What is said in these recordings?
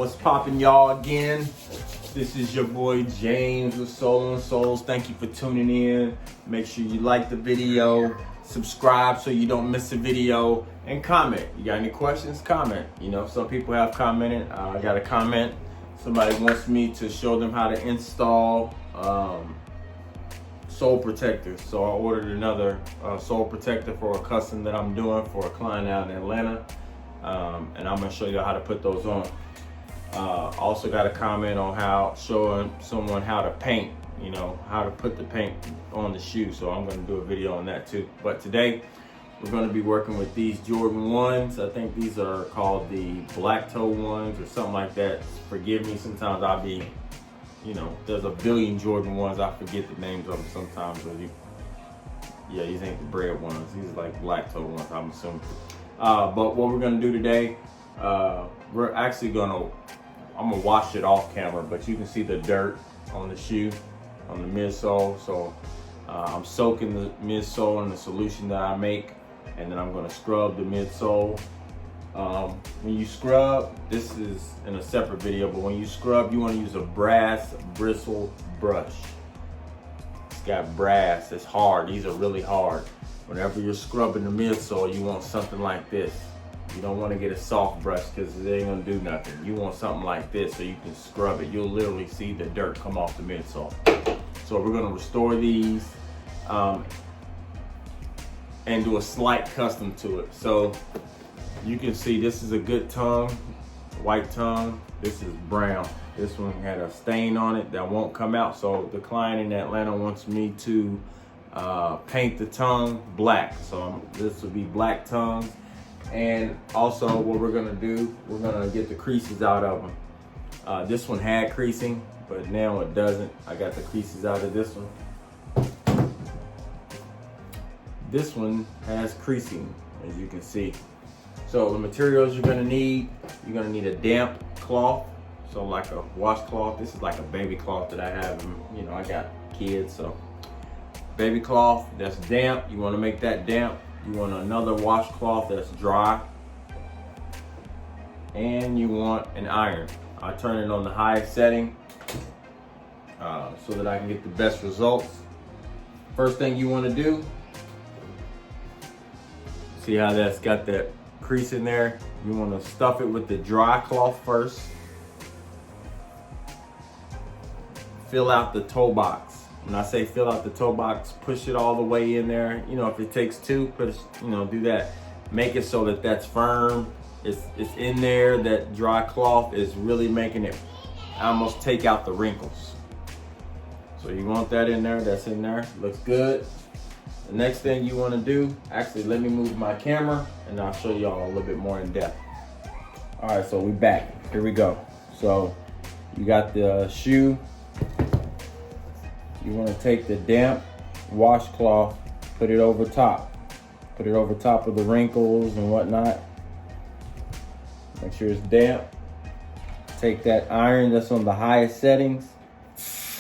What's poppin', y'all? Again, this is your boy James with Soul and Souls. Thank you for tuning in. Make sure you like the video, subscribe so you don't miss a video, and comment. You got any questions? Comment. You know, some people have commented. I got a comment. Somebody wants me to show them how to install soul protector. So I ordered another soul protector for a custom that I'm doing for a client out in Atlanta. And I'm gonna show you how to put those on. Also got a comment on showing someone how to paint, you know, how to put the paint on the shoe. So I'm gonna do a video on that too. But today we're gonna be working with these Jordan 1s. I think these are called the black toe ones or something like that. Forgive me, sometimes I'll be, you know, there's a billion Jordan 1s. I forget the names of them sometimes. Yeah, these ain't the bread ones. These are like black toe ones, I'm assuming. But what we're gonna do today, we're actually I'm gonna wash it off camera, but you can see the dirt on the shoe, on the midsole. So I'm soaking the midsole in the solution that I make, and then I'm gonna scrub the midsole. When you scrub, this is in a separate video, but when you scrub, you wanna use a brass bristle brush. It's got brass, it's hard, these are really hard. Whenever you're scrubbing the midsole, you want something like this. You don't want to get a soft brush because it ain't gonna do nothing. You want something like this so you can scrub it. You'll literally see the dirt come off the midsole. So we're gonna restore these and do a slight custom to it. So you can see this is a good tongue, white tongue. This is brown. This one had a stain on it that won't come out. So the client in Atlanta wants me to paint the tongue black. So this will be black tongues. And also what we're gonna do, we're gonna get the creases out of them. This one had creasing, but now it doesn't. I got the creases out of this one. This one has creasing, as you can see. So the materials you're gonna need a damp cloth. So like a washcloth. This is like a baby cloth that I have. You know, I got kids, so baby cloth that's damp. You want to make that damp. You want another washcloth that's dry, and you want an iron. I turn it on the highest setting so that I can get the best results. First thing you want to do, see how that's got that crease in there? You want to stuff it with the dry cloth first. Fill out the toe box. When I say fill out the toe box, push it all the way in there. You know, if it takes two, do that. Make it so that that's firm. It's in there. That dry cloth is really making it almost take out the wrinkles. So you want that in there. That's in there. Looks good. The next thing you want to do, actually, let me move my camera and I'll show y'all a little bit more in depth. All right, so we back. Here we go. So you got the shoe. You want to take the damp washcloth, put it over top. Put it over top of the wrinkles and whatnot. Make sure it's damp. Take that iron that's on the highest settings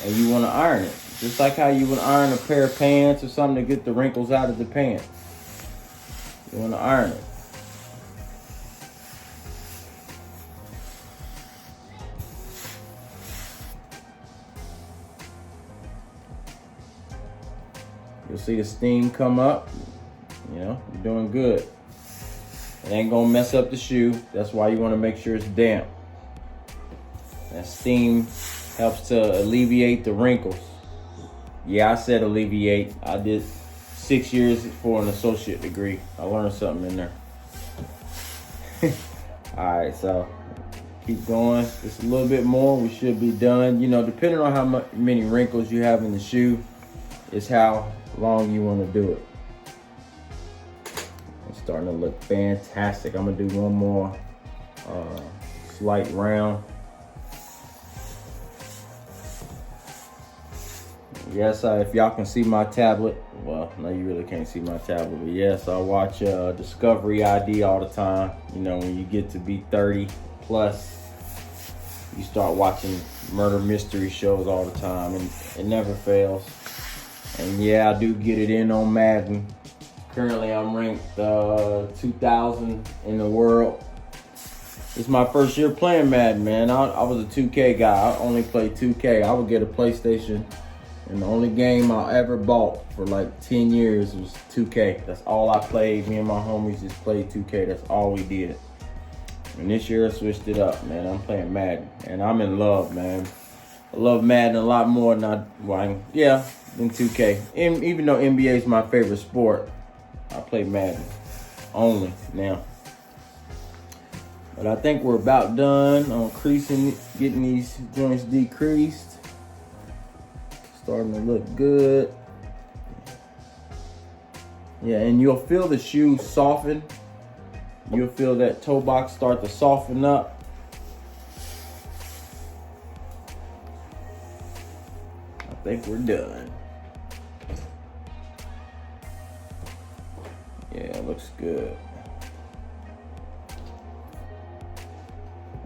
and you want to iron it. Just like how you would iron a pair of pants or something to get the wrinkles out of the pants. You want to iron it. You'll see the steam come up. You know, you're doing good. It ain't gonna mess up the shoe. That's why you wanna make sure it's damp. That steam helps to alleviate the wrinkles. Yeah, I said alleviate. I did 6 years for an associate degree. I learned something in there. All right, so keep going. Just a little bit more, we should be done. You know, depending on how many wrinkles you have in the shoe, is how long you want to do it. It's starting to look fantastic. I'm gonna do one more slight round. Yes, if y'all can see my tablet, well, no, you really can't see my tablet, but yes, I watch Discovery ID all the time. You know, when you get to be 30 plus, you start watching murder mystery shows all the time, and it never fails. And yeah, I do get it in on Madden. Currently, I'm ranked 2000 in the world. It's my first year playing Madden, man. I was a 2K guy. I only played 2K. I would get a PlayStation, and the only game I ever bought for like 10 years was 2K. That's all I played. Me and my homies just played 2K. That's all we did. And this year I switched it up, man. I'm playing Madden, and I'm in love, man. I love Madden a lot more than than 2K. And even though NBA is my favorite sport, I play Madden only now. But I think we're about done on creasing, getting these joints decreased. Starting to look good. Yeah, and you'll feel the shoe soften. You'll feel that toe box start to soften up. I think we're done. Yeah, it looks good.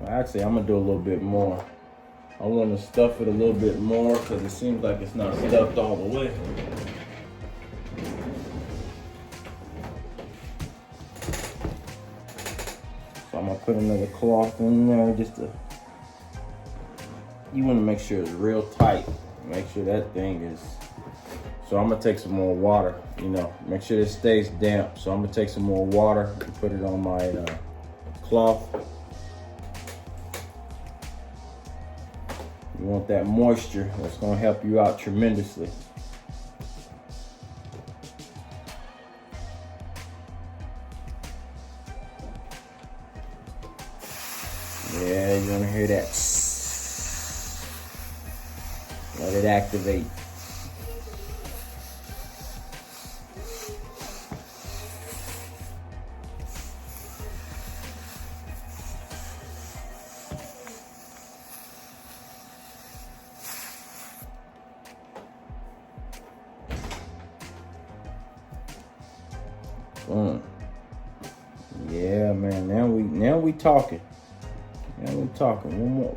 Well, actually, I'm gonna do a little bit more. I want to stuff it a little bit more because it seems like it's not stuffed all the way. So I'm gonna put another cloth in there just to. You want to make sure it's real tight. Make sure that thing is. So I'm gonna take some more water. Make sure it stays damp. So I'm gonna take some more water and put it on my cloth. You want that moisture. That's gonna help you out tremendously. Yeah, you're gonna hear that. Let it activate. Yeah, man. Now we talking. Now we talking.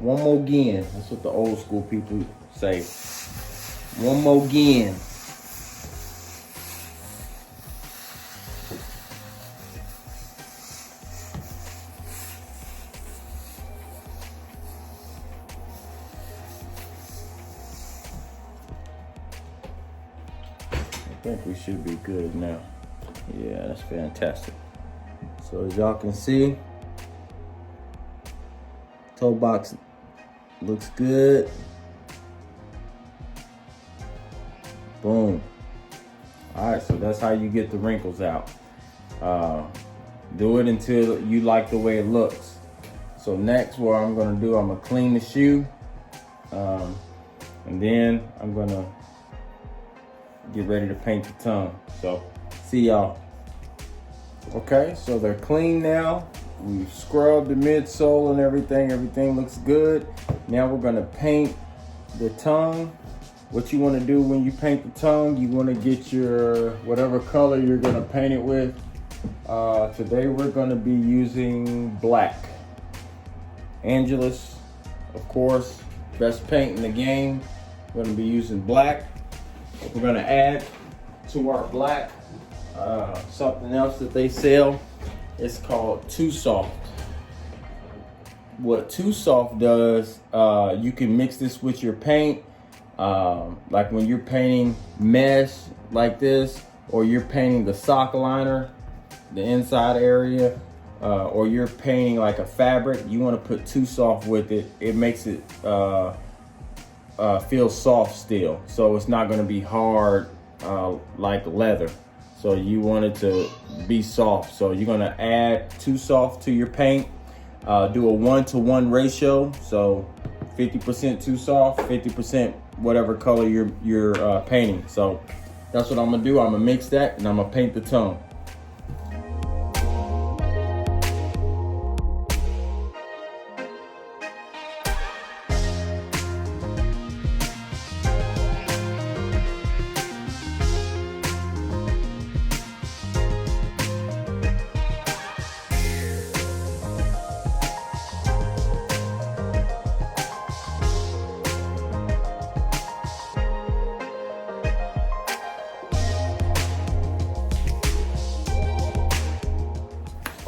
One more again. That's what the old school people say. One more again. I think we should be good now. Yeah, that's fantastic. So as y'all can see, toe box looks good. Boom. All right, so that's how you get the wrinkles out. Do it until you like the way it looks. So next, what I'm gonna do, I'm gonna clean the shoe, and then I'm gonna get ready to paint the tongue. So see y'all. Okay, so they're clean now. We've scrubbed the midsole and everything. Everything looks good. Now we're gonna paint the tongue. What you wanna do when you paint the tongue, you wanna get your, whatever color you're gonna paint it with. Today we're gonna be using black. Angelus, of course, best paint in the game. We're gonna be using black. We're gonna add to our black something else that they sell. It's called Too Soft. What Too Soft does, you can mix this with your paint. Like when you're painting mesh like this, or you're painting the sock liner, the inside area, or you're painting like a fabric, you want to put Too Soft with it. It makes it feel soft still, so it's not going to be hard like leather. So you want it to be soft. So you're going to add Too Soft to your paint. Do a 1-to-1 ratio. So 50% Too Soft, 50% whatever color you're painting. So that's what I'm gonna do. I'm gonna mix that and I'm gonna paint the tongue.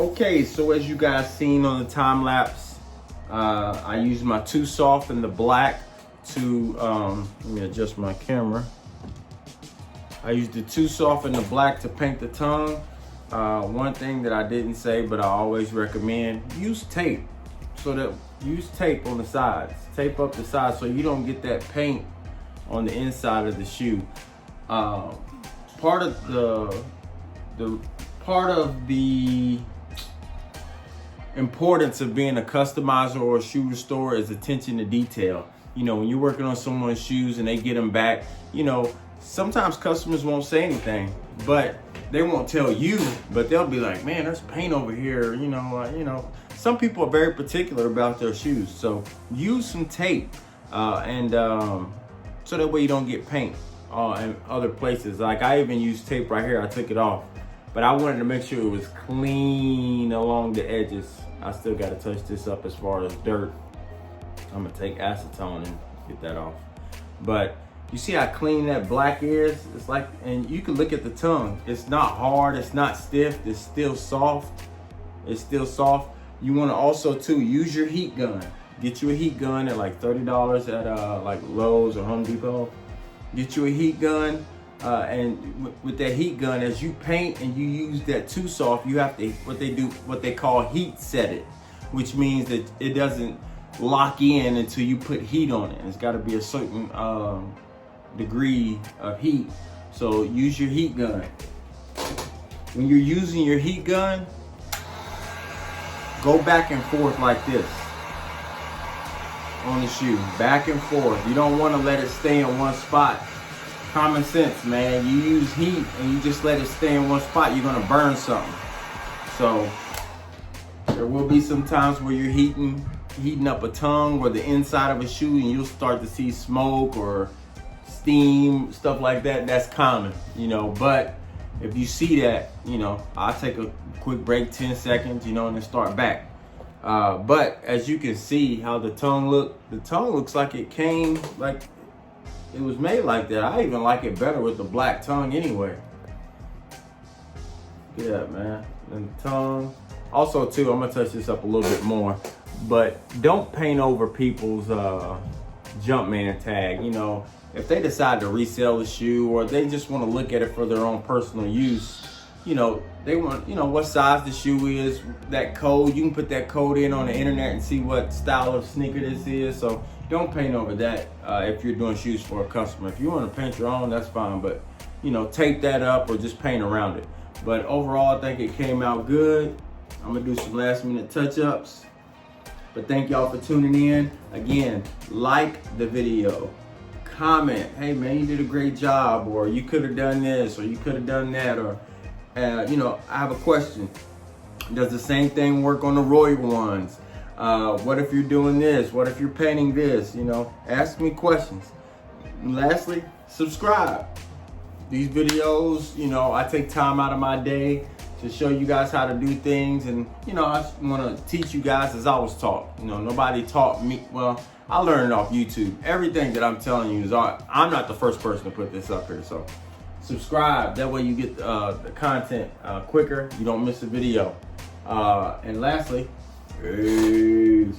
Okay, so as you guys seen on the time lapse, I used my Too Soft in the black to, let me adjust my camera. I used the Too Soft in the black to paint the tongue. One thing that I didn't say, but I always recommend, use tape. Use tape on the sides. Tape up the sides so you don't get that paint on the inside of the shoe. Part of the importance of being a customizer or a shoe restorer is attention to detail. You know, when you're working on someone's shoes and they get them back, you know, sometimes customers won't say anything, but they won't tell you, but they'll be like, man, there's paint over here. You know, some people are very particular about their shoes. So use some tape so that way you don't get paint in other places. Like I even used tape right here. I took it off, but I wanted to make sure it was clean along the edges. I still got to touch this up as far as dirt. I'm gonna take acetone and get that off. But you see how clean that black is? It's like, and you can look at the tongue. It's not hard, it's not stiff, it's still soft. It's still soft. You wanna also too, use your heat gun. Get you a heat gun at like $30 at like Lowe's or Home Depot. Get you a heat gun, and with that heat gun, as you paint and you use that Too Soft, you have to, what they call heat set it, which means that it doesn't lock in until you put heat on it. It's gotta be a certain degree of heat. So use your heat gun. When you're using your heat gun, go back and forth like this on the shoe, back and forth. You don't want to let it stay in one spot. Common sense, man. You use heat and you just let it stay in one spot, you're gonna burn something. So there will be some times where you're heating up a tongue or the inside of a shoe and you'll start to see smoke or steam, stuff like that. That's common, you know, but if you see that, you know, I'll take a quick break, 10 seconds, you know, and then start back. But as you can see how the tongue looks like it came, like it was made like that. I even like it better with the black tongue anyway. Yeah, man, and the tongue. Also too, I'm gonna touch this up a little bit more, but don't paint over people's Jumpman tag. You know, if they decide to resell the shoe or they just want to look at it for their own personal use, you know, they want, you know, what size the shoe is, that code, you can put that code in on the internet and see what style of sneaker this is. So don't paint over that if you're doing shoes for a customer. If you want to paint your own, that's fine, but you know, tape that up or just paint around it. But overall, I think it came out good. I'm gonna do some last minute touch-ups. But thank y'all for tuning in. Again, like the video, comment, hey man, you did a great job, or you could have done this, or you could have done that, or you know, I have a question. Does the same thing work on the Royal ones? What if you're doing this? What if you're painting this? You know, ask me questions. And lastly, subscribe. These videos, you know, I take time out of my day to show you guys how to do things, and you know, I want to teach you guys as I was taught. You know, nobody taught me. Well, I learned it off YouTube. Everything that I'm telling you is I'm not the first person to put this up here. So subscribe, that way you get the content quicker, you don't miss a video. And lastly, peace.